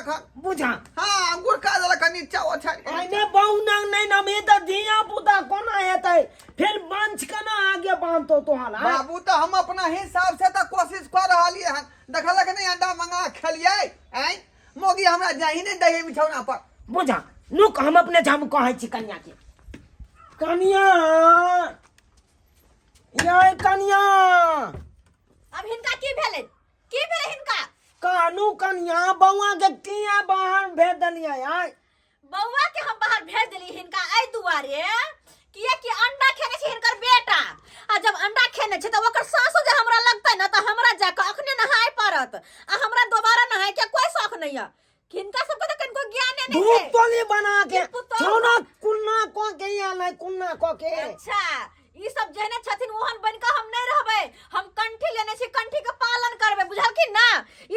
खन बुझा हां गुरका जला का नीचा ओछारी आने बहुना नहीं ना में तो दिया पुता कोना हेतै फिर बंच केना आगे बांधतो तोहाला बाबू तो हम अपना हिसाब से तो कोशिश कर रहलिए हन देखला के नहीं अंडा मंगा खेलिए हैं मोगी हमरा जाही नहीं दही मिठौना पर बुझा नुक हम अपने जाम कहै छी कन्या के कन्या ये कन्या अब हिनका की भेलै हिनका कानू कन्या बउआ के किया बाहर भेज दलिया आय बउआ के हम बाहर भेज देली हिनका ए दुआरे किया कि अंडा खेने छै हिनकर बेटा आ जब अंडा खेने छै त ओकर सासु जे हमरा लगतै न त हमरा जाके अखने नहाय पड़त आ हमरा दोबारा नहाय के कोई शौक नहीं है हिनका सबके त कनको ज्ञान नहीं है धूप तोली बना के छोना कुन्ना को के या नहीं कुन्ना को के अच्छा ई सब जेने छथिन ओहन बनका हम नहीं रहबै हम कंठी लेने छी कंठी के पालन करबै बुझलखिन ना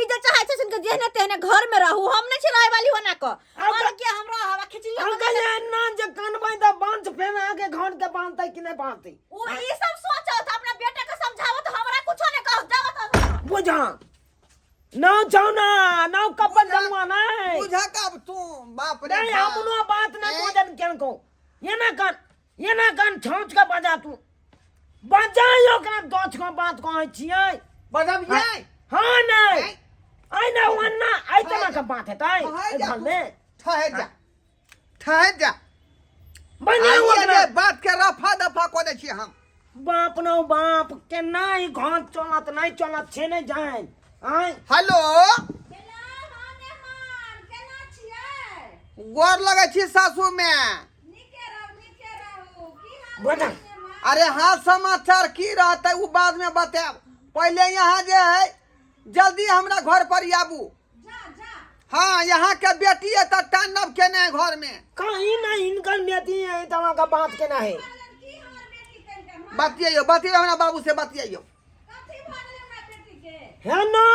ई जे चाहै छै सुन के जेने तेने घर में रहू हम नहीं छी रहै वाली होना को और के हमरा हवा खिचड़ी अंकल ना जे कनबै त बांध फेर आगे घर के बांधतै कि नहीं बांधतै ओ ई सब सोचत अपना बेटा के समझावत हमरा कुछो नहीं कहत जावत बुझा ना जाना ना कपन दलवा नहीं बुझा का तू बाप रे नहीं अपनो बात ना बुझन केन को ये ना कान छौच का बजा तू बजायो का दोच को बात कहै छियै बजब ये हां नहीं आई ना वन्ना आई तना का बात है ताई घर में ठहर जा बनाओ ये बात के रफा दफा को दे छी हम बाप नो बाप के नहीं घर चलत नहीं चलत छे नहीं जाए आई हेलो गोर लगे छी सासू में बता अरे हाँ समाचार की रहता वो बाद में बताब पहले यहाँ जे है जल्दी हमरा घर पर आबू हाँ यहाँ के बेटी है तो टांडव के नहीं घर में कहीं नहीं इनकर बेटी है तवा का बात के ना है बतियाइयो हमरा बाबू से बतियाइयो है नो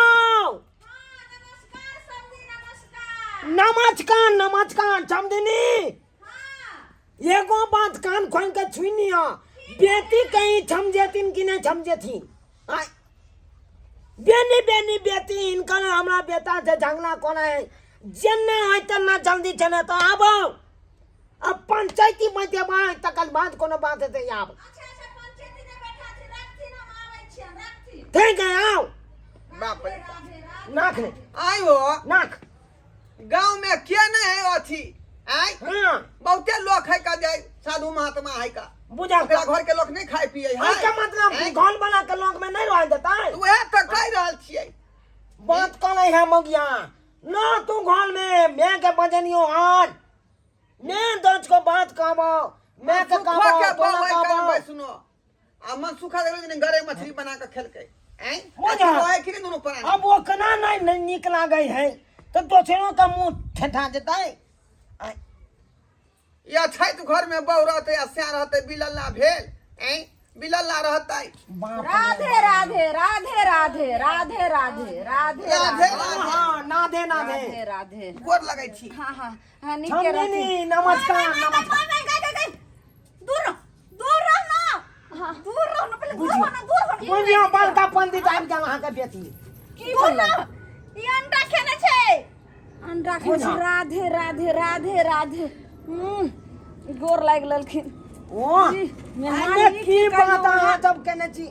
नमस्कार समझनी एगो बात कान खोल के छुनिया बेटी कहीं समझेतीन कि नहीं समझेथीन बेनी बेटी इनकर हमरा बेटा से झगड़ा कोना है जन्ने है तना जल्दी चले तो आबो अब पंचायती मते बात तकल बात कोनो बात है ते आब ठीक है आओ बाप रे नाक ने आयो नाक गांव में के नहीं है अथी आई हां बहुते लोग है का जाए साधु महात्मा है का बुझा ओकरा घर के लोग नहीं खाए पिए है का मतलब घर वाला के लोग में नहीं रह देता है वह तो कह रहल छिए बात करे है मगिया ना तू घर में मैं के बजनियो आज मैं दर्ज को बात कहबो मैं के कहबो तो कहबो सुनो आ मन सुखा देले ने गरे मछली बना के खेल के हैं मजा है कि दोनों पर अब वो कना नहीं निक लागै है तो दोसरों का मुंह ठठा देता है या छैत घर में बहु रहते या स्या रहते बिलल्ला भेल हैं बिलल्ला रहता है राधे राधे राधे राधे राधे राधे राधे राधे हां नाधे राधे राधे गोर लगै छी हां हां हां निके रहती नमस्कार दूर रह ना दूर रह ना पहले दूर हो बुझियो बड़का पंडित आबि गेल अहाँ के बेटी की बोला ई अंडा खेने छै अंडा खेने राधे राधे राधे राधे गोर लाग ललखिन ओ मेहमान की बात अहाँ सब केने छी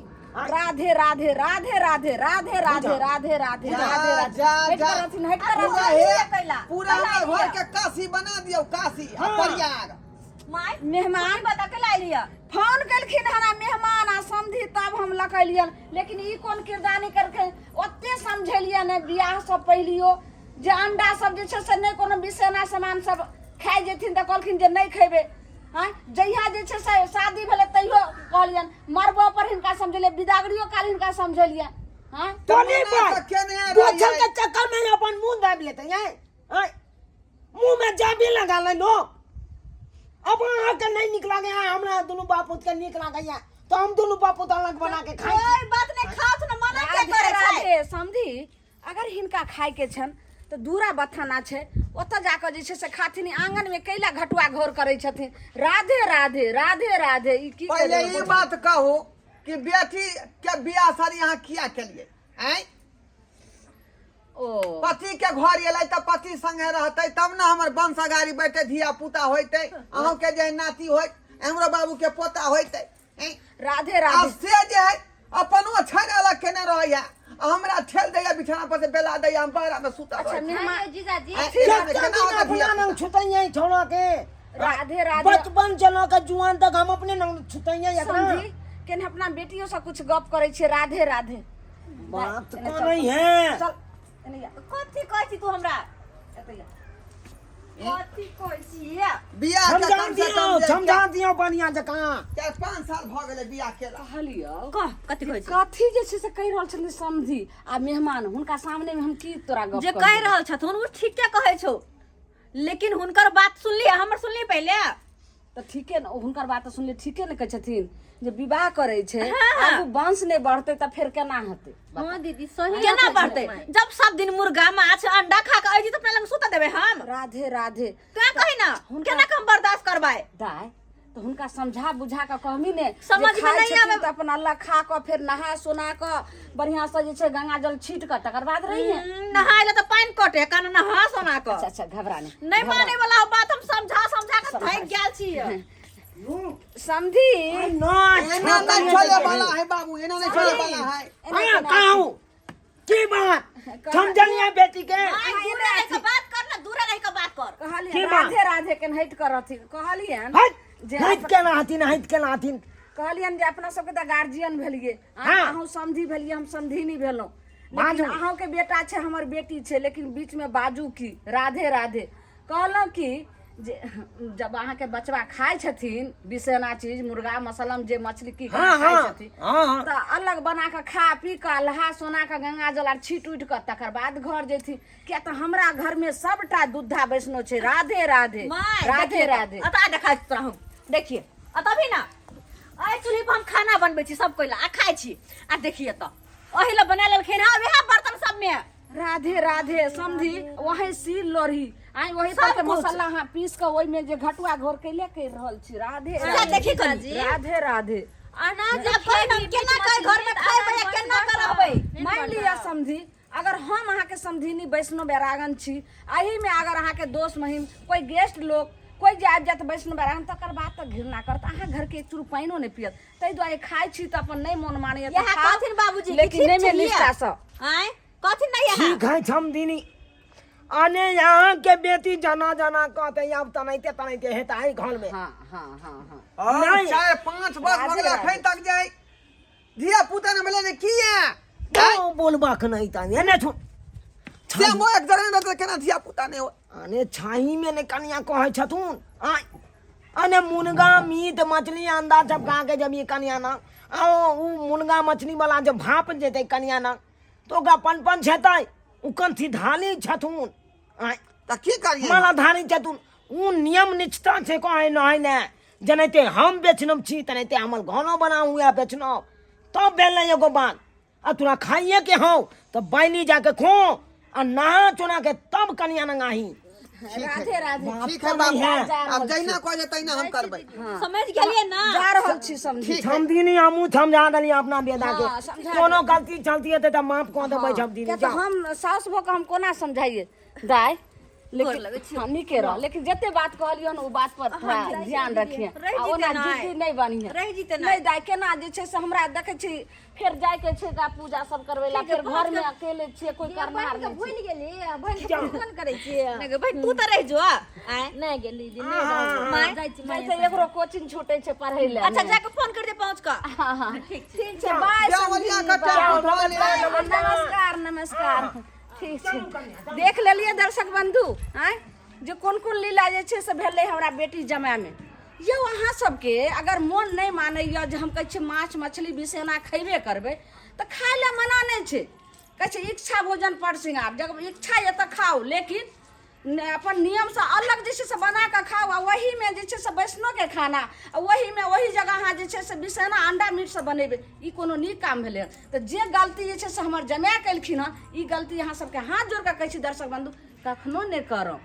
राधे राधे राधे राधे राधे राधे राधे राधे पूरा घर के काशी बना दियो काशी प्रयाग मेहमान बता के लाई लिया फोन कलखिन हना मेहमान आ समझी तब हम लकलियन लेकिन ई कोन किरदानी करके ओते समझलिया ने बियाह से पहिलियो जे अंडा सब जे छै से नहीं कोनो बिसेना सामान सब खाइ जेथिन त कहलखिन जे नहीं खेबे हां जहिया जे छै से शादी भेले तइयो कहलियन मरबो पर हिनका समझले बिदागरियो काल हिनका समझलिया हां तो नहीं बात दोछे के चक्कर में अपन मुंह दाब लेते हैं मुंह में जाबी लगा ले लो अब अहाँ के नहीं निक लागे हमरा दोनों बापूत के निक लागे तो हम दोनों बापूत अलग बना के खाई कोई बात नहीं खात न मना के करे छै समझी अगर हिनका खाय के छन तो दूरा बथाना छै ओत जाके जे छै से खाथिन आंगन में कैला घटुआ घोर करे छथिन राधे राधे राधे राधे ई की पहले ई बात कहो कि बेटी के बियाह शादी यहाँ किया के लिए हैं ओ पति के घर एलै त पति संगे रहते तब ना हमर वंश अगाड़ी बैठे धिया पुता होइते अहूं के जे नाती होय हमरो बाबू के पोता होइते राधे आ राधे से जे है अपनो छड़ अलग केने रहैया हमरा ठेल दैया बिछाना पर से बेला दैया हम बहरा में सुता अच्छा रहै मेहमान जीजाजी अपना नंग छुतैया छोड़ा के राधे राधे बचपन चला के जुआन तक हम अपने नंग छुतैया एकरा समझी केने अपना बेटियों से कुछ गप करे छे राधे राधे बात को नहीं है चल एने या कथी कहै छी तू हमरा एतैया कथी कहै छी बियाह के समझा कम से दियो कम समझा दियो बढ़िया जकां 4-5 साल भ गेलै बियाह केला कहलियो कह कथी कहै छी कथी जे छै से कहि रहल छली समझी आ मेहमान हुनका सामने में हम की तोरा गप जे कहि रहल छथुन उ ठीके कहै छौ लेकिन हुनकर बात सुनली हमर सुनली पहिले त ठीके न हुनकर बात सुनले ठीके न कहै छथिन जे विवाह करे छै हाँ। आगू वंश नहीं बढ़ते त फिर केना हेतै हां दीदी सही केना बढ़तै जब सब दिन मुर्गा माछ अंडा खा के आइ जी त अपना लंग सुता देबे हम राधे राधे क्या कहि ना केना हम बर्दाश्त करबै दाय तो हुनका समझा बुझा के कहमी ने समझ जे में खाइ नहीं छथिन आवे। त अपन अल्लाह खा के फिर नहा सोना के बढ़िया से जे छै गंगा जल छीट के तकर बाद रही है नहाइले त पानी कटे कान नहा सोना के अच्छा अच्छा घबरा नहीं माने वाला बात हम समझा के थक गेल छी समझी ना एना नहीं चले वाला है बाबू एना नहीं चले वाला है आया कहूं की बात समझलिया बेटी के दूरे रह के बात कर ना दूरे रह के बात कर कहलिए की बात? राधे राधे के हट कर रहथिन कहलिए हट जे हट के नाथिन हट के नाथिन कहलियन जे अपना सबके त गार्जियन भेलिए हाँ। अहूँ समझी भेलिए हम समझी नहीं भेलौं बाजू। लेकिन अहूँ के बेटा छै हमर बेटी छै लेकिन बीच में बाजू की राधे राधे कहलौं कि जे जब अहाँ के बचवा खाय छथिन बिसेना चीज मुर्गा मसलम जे मछली की हाँ, खाय हाँ, छथिन हाँ। त अलग बना के खा पी के लहा सोना के गंगा जल आर छीट उठ के तकर बाद घर जेथिन किया त हमरा घर में सबटा दूधा बैसनो छै राधे राधे राधे राधे अता देखा तोरा हम देखिए अतभी ना आइ चूल्ही पर हम खाना बनबै छी सब कोइला आ खाइ छी आ देखिए त ओही ला बना लेलखिन हां वएह बर्तन सब में राधे राधे समझी वही सील लोरही आई वही सब पर के कुछ। मसाला हाँ पीस के ओइ में जे घटुआ घोर के ले के रहल छी राधे अच्छा, राधे देखी कनी। राधे राधे अनाज केना केना घर में खाइबै या केना करबै मान लिया समझी अगर हम अहाँ के समझीनी वैष्णव बैरागन छी एही में अगर अहाँ के दोस्त महिम कोई गेस्ट लोग कोई जे आबि जात वैष्णव बैरागन तकर बाद तक घृणा करत अहाँ घर के एक चुरू पाइनो नहीं पियत तै दुआरे खाइ छी त अपन नहीं मन मानैया त यह खाउ, कथिन बाबूजी लेकिन नहीं में निष्ठा से आय कथिन नहीं है ठीक है समझिनी आने यहाँ के बेटी जाना जाना कहते अब तनैते हेता है घर में हाँ हाँ हाँ हाँ और नहीं। 4-5 वर्ष राधे भगला राधे। खै तक जाय धिया पुता ने बोले ने किया क्यों बोलबा के नहीं तानी ने छो से मो एक जगह न केना धिया पुता ने हो आने छाही में ने कनिया कहे छथुन आय अने मुनगा मीट मछली अंडा सब खा के जब ये कनिया ना आओ उ मुनगा मछली वाला जब भाप जेते कनिया ना तो ओकरा पन छेतै उ कंथी धाली छथुन आय त की करिए माला धारी छथुन उ नियम निष्ठा से कहे नहीं ने जनैते हम बेचनम छी तनैते हमर घनो बनाऊ या बेचनो तब बेल एगो बात आ तोरा खाइए के हो तो बैली जाके खो आ नहा चुना के तब कनिया नंगाही राधे राधे ठीक है बाबू अब जैना कह जे तैना हम करबै समझ गेलिए ना जा रहल छी समझी समझिनी हमू समझा दली अपना बेदा के हाँ, समझा कोनो गलती चलती है तो माफ कह देबै समझिनी क्या तो हम सास भो के हम कोना समझाइए दाय गोर लगै छी। लेकिन हम निके रह लेकिन जते बात कहलियो न उ बात पर थोड़ा ध्यान रखिए रहि आ जेतै ओना नहि। जिद्दी नहीं बनिए रहि जेतै नहि। नहीं दाय केना जे छै से हमरा देखे छी फिर जाय के छै का पूजा सब करबै ला फिर घर में अकेले छिए कोई करनार नहीं भूल छै गेली बहन के फोन करै छियै नहीं भाई तू त रह जो आय नहीं गेली दिन नहीं जाइ छी जैसे एकरो कोचिंग छूटे छै पढ़ै ले अच्छा जाके फोन कर दे पहुंच का हाँ हाँ ठीक छै बाय देवरिया समझी, का बाय। टाइम उठा ले नमस्कार नमस्कार ठीक छै देख लेलिए दर्शक बंधु आय जे कोन कोन लीला जे छै से भेलै हमरा बेटी जमाय में यौ अहाँ सबके अगर मोन नहीं मानैया जे हम कहै छी माछ मछली बिसेना खैबे करबै तऽ खाय ले मना नहीं छै कहै छै इच्छा भोजन पर सिंगार जब इच्छा ये तऽ खाओ लेकिन अपन नियम से अलग जे छै से बना के खाओ आ वही में जे छै से वैष्णव के खाना आ वही में वही जगह अहाँ जे छै से बिसेना अंडा मीट से बनेबै ई कोनो नीक काम भेलै तऽ जे गलती जे छै से हमर जमाय केलखिन हँ ई गलती अहाँ सबके हाथ जोड़ के कहै छी दर्शक बंधु कखनो नहि करब